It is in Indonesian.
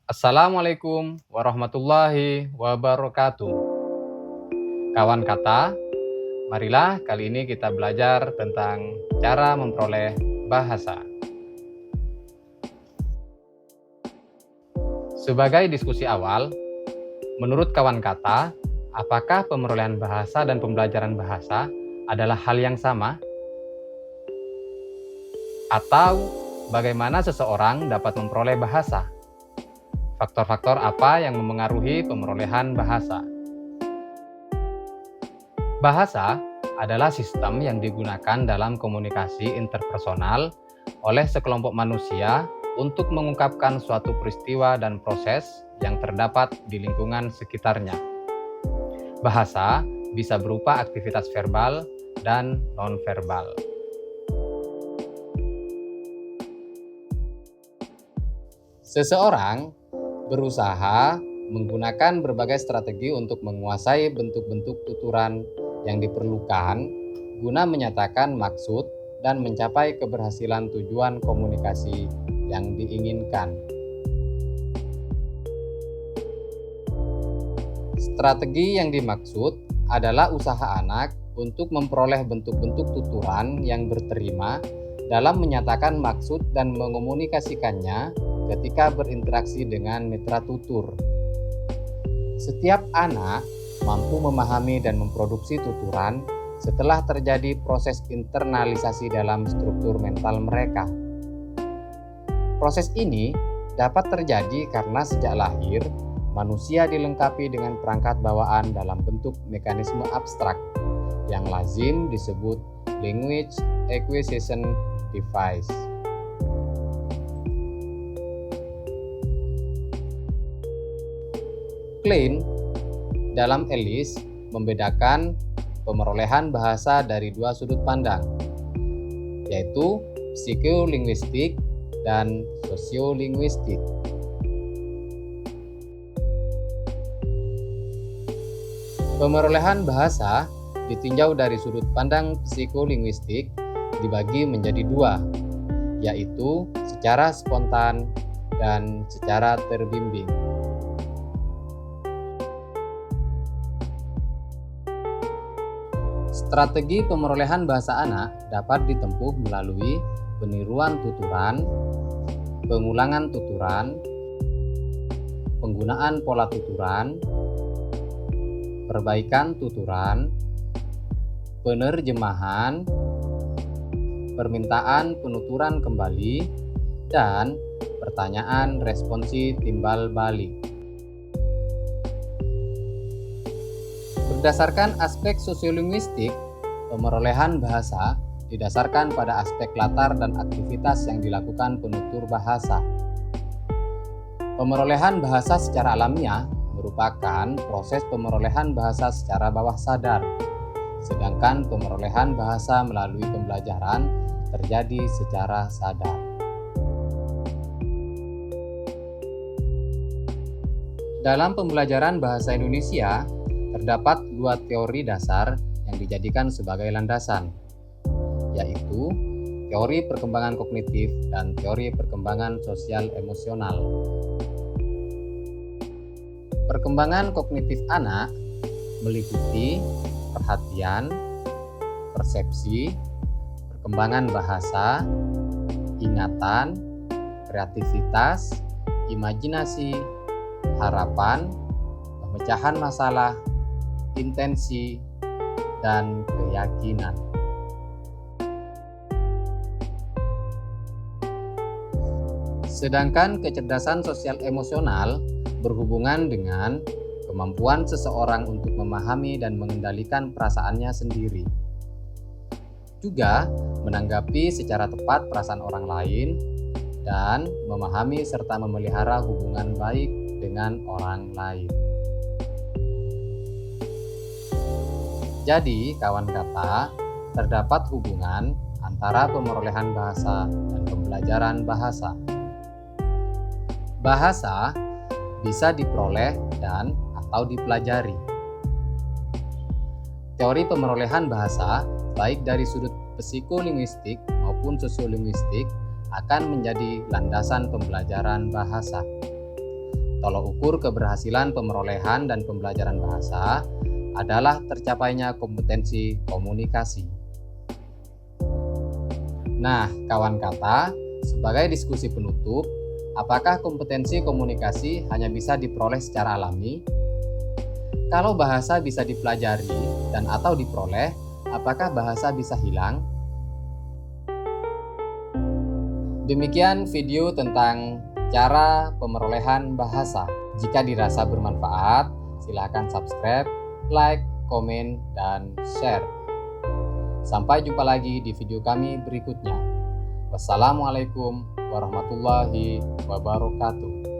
Assalamualaikum warahmatullahi wabarakatuh. Kawan kata, marilah kali ini kita belajar tentang cara memperoleh bahasa. Sebagai diskusi awal, menurut kawan kata, apakah pemerolehan bahasa dan pembelajaran bahasa adalah hal yang sama? Atau bagaimana seseorang dapat memperoleh bahasa? Faktor-faktor apa yang memengaruhi pemerolehan bahasa? Bahasa adalah sistem yang digunakan dalam komunikasi interpersonal oleh sekelompok manusia untuk mengungkapkan suatu peristiwa dan proses yang terdapat di lingkungan sekitarnya. Bahasa bisa berupa aktivitas verbal dan nonverbal. Seseorang berusaha menggunakan berbagai strategi untuk menguasai bentuk-bentuk tuturan yang diperlukan guna menyatakan maksud dan mencapai keberhasilan tujuan komunikasi yang diinginkan. Strategi yang dimaksud adalah usaha anak untuk memperoleh bentuk-bentuk tuturan yang berterima dalam menyatakan maksud dan mengomunikasikannya ketika berinteraksi dengan mitra tutur. Setiap anak mampu memahami dan memproduksi tuturan setelah terjadi proses internalisasi dalam struktur mental mereka. Proses ini dapat terjadi karena sejak lahir manusia dilengkapi dengan perangkat bawaan dalam bentuk mekanisme abstrak yang lazim disebut language acquisition device. Klein dalam Ellis membedakan pemerolehan bahasa dari dua sudut pandang, yaitu psikolinguistik dan sosiolinguistik. Pemerolehan bahasa ditinjau dari sudut pandang psikolinguistik dibagi menjadi dua, yaitu secara spontan dan secara terbimbing. Strategi pemerolehan bahasa anak dapat ditempuh melalui peniruan tuturan, pengulangan tuturan, penggunaan pola tuturan, perbaikan tuturan, penerjemahan, permintaan penuturan kembali, dan pertanyaan responsi timbal balik. Berdasarkan aspek sosiolinguistik, pemerolehan bahasa didasarkan pada aspek latar dan aktivitas yang dilakukan penutur bahasa. Pemerolehan bahasa secara alamiah merupakan proses pemerolehan bahasa secara bawah sadar, sedangkan pemerolehan bahasa melalui pembelajaran terjadi secara sadar. Dalam pembelajaran bahasa Indonesia, terdapat dua teori dasar yang dijadikan sebagai landasan, yaitu teori perkembangan kognitif dan teori perkembangan sosial emosional. Perkembangan kognitif anak meliputi perhatian, persepsi, perkembangan bahasa, ingatan, kreativitas, imajinasi, harapan, pemecahan masalah, intensi, dan keyakinan. Sedangkan kecerdasan sosial emosional berhubungan dengan kemampuan seseorang untuk memahami dan mengendalikan perasaannya sendiri. Juga menanggapi secara tepat perasaan orang lain dan memahami serta memelihara hubungan baik dengan orang lain. Jadi, kawan kata, terdapat hubungan antara pemerolehan bahasa dan pembelajaran bahasa. Bahasa bisa diperoleh dan atau dipelajari. Teori pemerolehan bahasa, baik dari sudut psikolinguistik maupun sosiolinguistik, akan menjadi landasan pembelajaran bahasa. Tolok ukur keberhasilan pemerolehan dan pembelajaran bahasa adalah tercapainya kompetensi komunikasi. Nah, kawan kata, sebagai diskusi penutup, apakah kompetensi komunikasi hanya bisa diperoleh secara alami? Kalau bahasa bisa dipelajari dan atau diperoleh, apakah bahasa bisa hilang? Demikian video tentang cara pemerolehan bahasa. Jika dirasa bermanfaat, silakan subscribe, like, komen, dan share. Sampai jumpa lagi di video kami berikutnya. Wassalamualaikum warahmatullahi wabarakatuh.